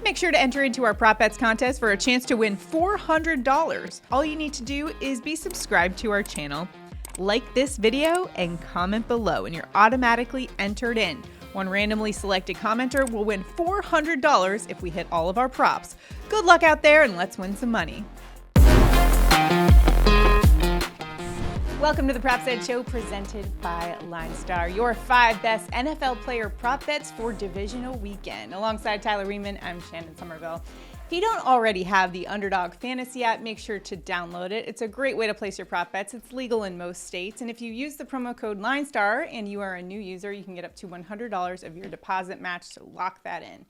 Make sure to enter into our Prop Bets contest for a chance to win $400. All you need to do is be subscribed to our channel, like this video, and comment below, and you're automatically entered in. One randomly selected commenter will win $400 if we hit all of our props. Good luck out there, and let's win some money. Welcome to the Props Edge Show presented by LineStar, your 5 best NFL player prop bets for Divisional Weekend. Alongside Tyler Wiemann, I'm Shannon Sommerville. If you don't already have the Underdog Fantasy app, make sure to download it. It's a great way to place your prop bets. It's legal in most states. And if you use the promo code LineStar and you are a new user, you can get up to $100 of your deposit match to lock that in.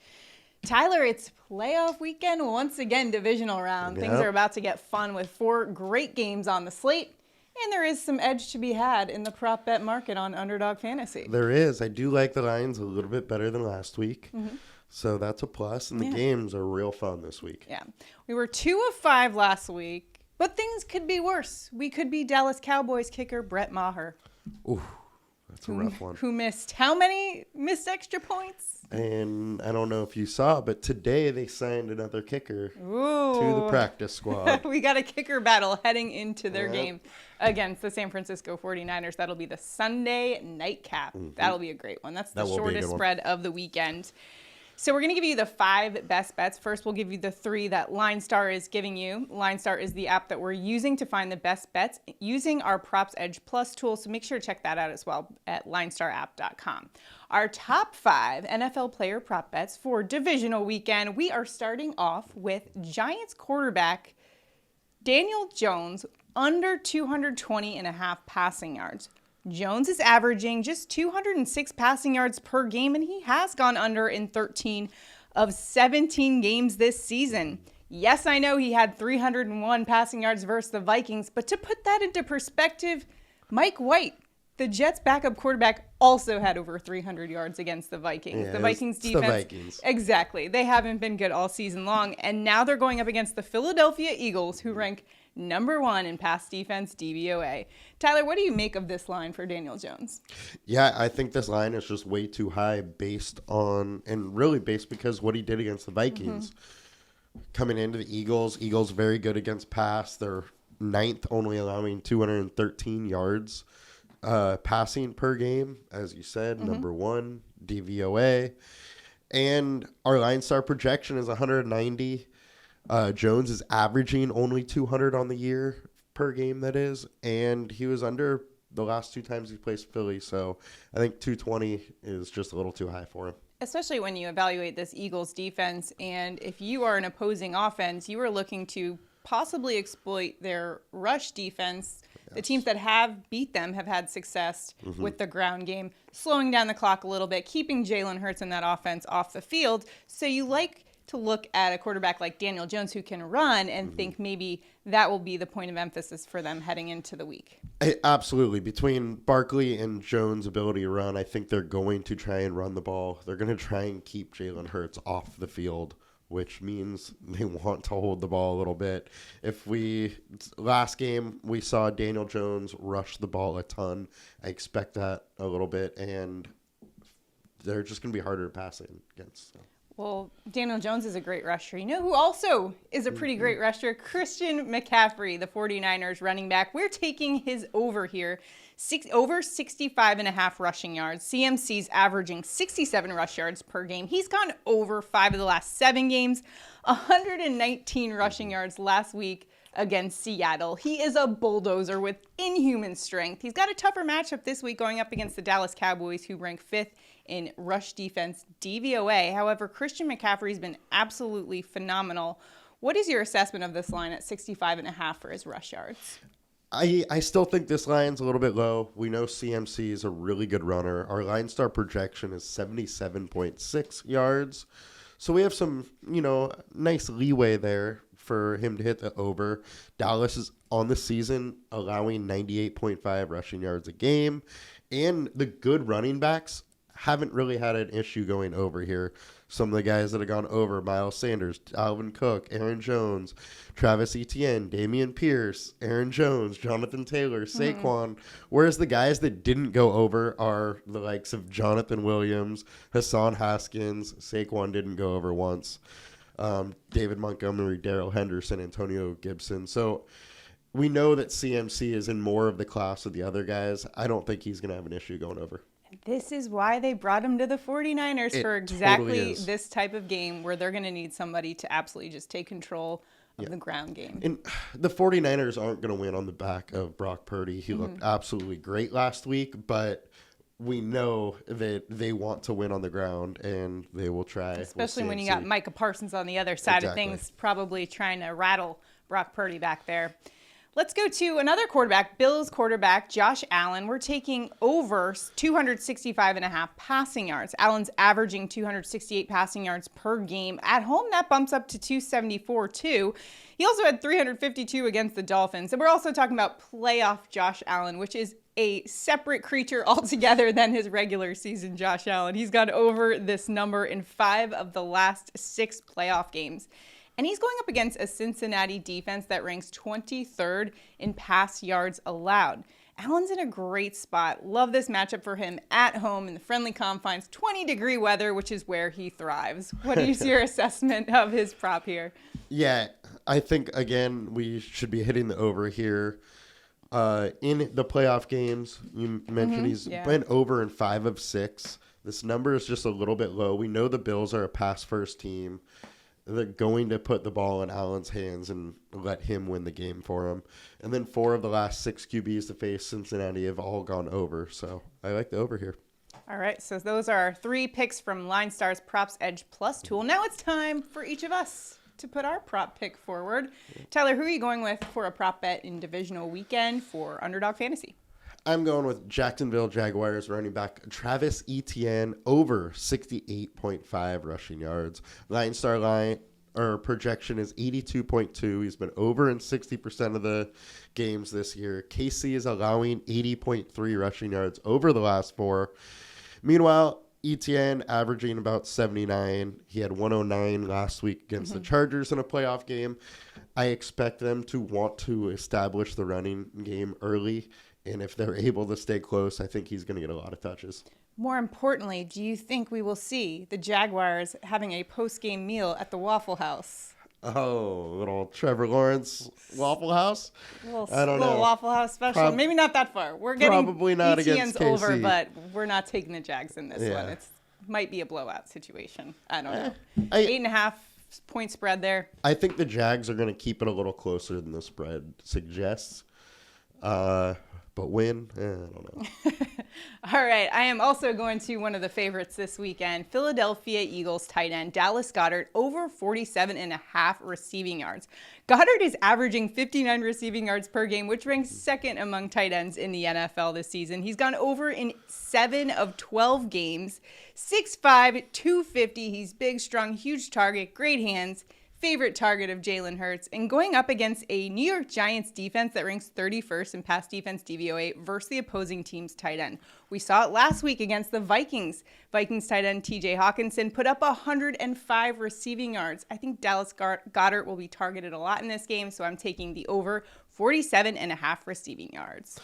Tyler, it's playoff weekend. Once again, divisional round. Yep. Things are about to get fun with 4 great games on the slate. And there is some edge to be had in the prop bet market on Underdog Fantasy. There is. I do like the lines a little bit better than last week. Mm-hmm. So that's a plus. And the games are real fun this week. Yeah. We were 2 of 5 last week, but things could be worse. We could be Dallas Cowboys kicker Brett Maher. Ooh, that's a rough one. Who missed how many missed extra points? And I don't know if you saw, but today they signed another kicker to the practice squad. We got a kicker battle heading into their game against the San Francisco 49ers. That'll be the Sunday nightcap. Mm-hmm. That'll be a great one. That's the shortest spread of the weekend. So we're going to give you the 5 best bets. First, we'll give you the 3 that LineStar is giving you. LineStar is the app that we're using to find the best bets using our Props Edge Plus tool. So make sure to check that out as well at LineStarApp.com. Our top 5 NFL player prop bets for Divisional Weekend. We are starting off with Giants quarterback Daniel Jones under 220.5 passing yards. Jones is averaging just 206 passing yards per game, and he has gone under in 13 of 17 games this season. Yes, I know he had 301 passing yards versus the Vikings, but to put that into perspective, Mike White, the Jets' backup quarterback, also had over 300 yards against the Vikings. Yeah, the Vikings defense. The Vikings. Exactly. They haven't been good all season long, and now they're going up against the Philadelphia Eagles, who rank number 1 in pass defense DVOA. Tyler, what do you make of this line for Daniel Jones? Yeah, I think this line is just way too high based because what he did against the Vikings. Mm-hmm. Coming into the Eagles very good against pass. They're 9th, only allowing 213 yards passing per game. As you said, number 1 DVOA. And our LineStar projection is 190. Jones is averaging only 200 on the year per game, that is, and he was under the last 2 times he played Philly, so I think 220 is just a little too high for him. Especially when you evaluate this Eagles defense, and if you are an opposing offense, you are looking to possibly exploit their rush defense. Yes. The teams that have beat them have had success with the ground game, slowing down the clock a little bit, keeping Jalen Hurts and that offense off the field. So you like to look at a quarterback like Daniel Jones who can run and think maybe that will be the point of emphasis for them heading into the week. Absolutely. Between Barkley and Jones' ability to run, I think they're going to try and run the ball. They're going to try and keep Jalen Hurts off the field, which means they want to hold the ball a little bit. Last game, we saw Daniel Jones rush the ball a ton. I expect that a little bit, and they're just going to be harder to pass against. So. Well, Daniel Jones is a great rusher. You know who also is a pretty great rusher? Christian McCaffrey, the 49ers running back. We're taking his over here, over 65.5 rushing yards. CMC's averaging 67 rush yards per game. He's gone over 5 of the last 7 games, 119 rushing yards last week against Seattle. He is a bulldozer with inhuman strength. He's got a tougher matchup this week going up against the Dallas Cowboys, who rank 5th in rush defense DVOA. However, Christian McCaffrey's been absolutely phenomenal. What is your assessment of this line at 65.5 for his rush yards? I still think this line's a little bit low. We know CMC is a really good runner. Our LineStar projection is 77.6 yards. So we have some, nice leeway there for him to hit the over. Dallas is on the season allowing 98.5 rushing yards a game. And the good running backs haven't really had an issue going over here. Some of the guys that have gone over: Miles Sanders, Alvin Cook, Aaron Jones, Travis Etienne, Dameon Pierce, Aaron Jones, Jonathan Taylor, Saquon. Whereas the guys that didn't go over are the likes of Jonathan Williams, Hassan Haskins. Saquon didn't go over once. David Montgomery, Darrell Henderson, Antonio Gibson. So we know that CMC is in more of the class of the other guys. I don't think he's going to have an issue going over. This is why they brought him to the 49ers for exactly this type of game where they're going to need somebody to absolutely just take control of the ground game. And the 49ers aren't going to win on the back of Brock Purdy. He looked absolutely great last week, but we know that they want to win on the ground, and they will try. Especially when you got Micah Parsons on the other side of things, probably trying to rattle Brock Purdy back there. Let's go to another quarterback, Bills quarterback, Josh Allen. We're taking over 265.5 passing yards. Allen's averaging 268 passing yards per game. At home, that bumps up to 274 too. He also had 352 against the Dolphins. And we're also talking about playoff Josh Allen, which is a separate creature altogether than his regular season Josh Allen. He's gone over this number in 5 of the last 6 playoff games. And he's going up against a Cincinnati defense that ranks 23rd in pass yards allowed. Allen's in a great spot. Love this matchup for him at home in the friendly confines, 20-degree weather, which is where he thrives. What is your assessment of his prop here? Yeah, I think, again, we should be hitting the over here. In the playoff games, you mentioned he's been over in 5 of 6. This number is just a little bit low. We know the Bills are a pass-first team. They're going to put the ball in Allen's hands and let him win the game for him. And then 4 of the last 6 QBs to face Cincinnati have all gone over. So I like the over here. All right, so those are our 3 picks from LineStar's Props Edge Plus tool. Now it's time for each of us to put our prop pick forward. Tyler, who are you going with for a prop bet in divisional weekend for Underdog Fantasy? I'm going with Jacksonville Jaguars running back Travis Etienne over 68.5 rushing yards. LineStar line or projection is 82.2. He's been over in 60% of the games this year. KC is allowing 80.3 rushing yards over the last 4. Meanwhile, Etienne averaging about 79. He had 109 last week against the Chargers in a playoff game. I expect them to want to establish the running game early. And if they're able to stay close, I think he's going to get a lot of touches. More importantly, do you think we will see the Jaguars having a post-game meal at the Waffle House? Oh, little Trevor Lawrence Waffle House? I don't know. Little Waffle House special. Maybe not that far. We're getting probably not Etienne's against KC. Over, but we're not taking the Jags in this one. It might be a blowout situation. I don't know. 8.5 point spread there. I think the Jags are going to keep it a little closer than the spread suggests. But win? I don't know. All right. I am also going to one of the favorites this weekend. Philadelphia Eagles tight end Dallas Goedert over 47.5 receiving yards. Goddard is averaging 59 receiving yards per game, which ranks second among tight ends in the NFL this season. He's gone over in 7 of 12 games. 6'5", 250. He's big, strong, huge target, great hands. Favorite target of Jalen Hurts, and going up against a New York Giants defense that ranks 31st in pass defense DVOA versus the opposing team's tight end. We saw it last week against the Vikings. Vikings tight end TJ Hawkinson put up 105 receiving yards. I think Dallas Goedert will be targeted a lot in this game, so I'm taking the over 47.5 receiving yards.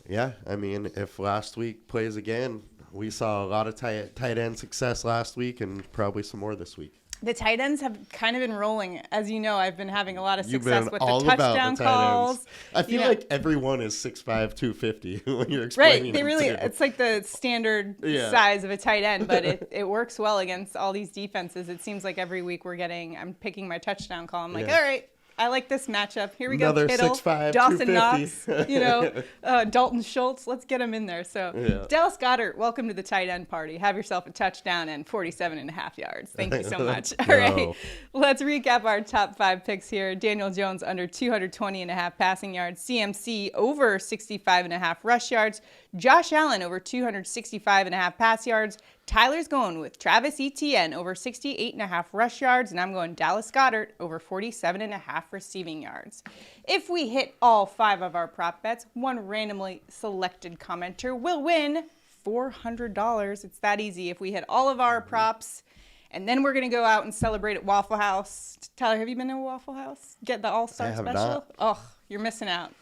Yeah, I mean, if last week plays again, we saw a lot of tight end success last week and probably some more this week. The tight ends have kind of been rolling. As you know, I've been having a lot of success with the touchdown calls. I feel like everyone is 6'5", 250 when you're explaining Right, it's like the standard size of a tight end, but it works well against all these defenses. It seems like every week I'm picking my touchdown call. I'm like, all right, I like this matchup. Here we go, Kittle, 6'5", Dawson Knox, Dalton Schultz. Let's get him in there. So Dallas Goedert, welcome to the tight end party. Have yourself a touchdown and 47.5 yards. Thank you so much. All right, let's recap our top 5 picks here. Daniel Jones under 220.5 passing yards. CMC over 65.5 rush yards. Josh Allen over 265.5 pass yards. Tyler's going with Travis Etienne over 68.5 rush yards, and I'm going Dallas Goedert over 47.5 receiving yards. If we hit all 5 of our prop bets, one randomly selected commenter will win $400. It's that easy. If we hit all of our props, and then we're going to go out and celebrate at Waffle House. Tyler, have you been to a Waffle House? Get the All-Star special? Not. Oh, you're missing out.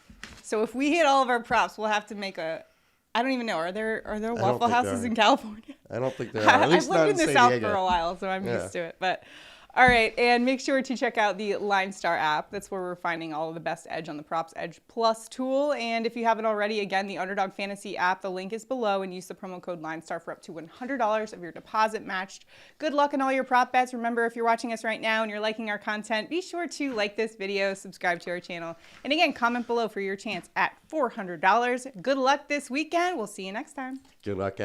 So if we hit all of our props, we'll have to make I don't even know. Are there Waffle Houses in California? I don't think there are. At least I've lived in the San South Diego. for a while, so I'm used to it. But All right, and make sure to check out the LineStar app. That's where we're finding all of the best edge on the props edge plus tool. And if you haven't already, again, the Underdog Fantasy app, the link is below, and use the promo code LineStar for up to $100 of your deposit matched. Good luck in all your prop bets. Remember, if you're watching us right now and you're liking our content, be sure to like this video, subscribe to our channel, and again, comment below for your chance at $400. Good luck this weekend. We'll see you next time. Good luck, guys.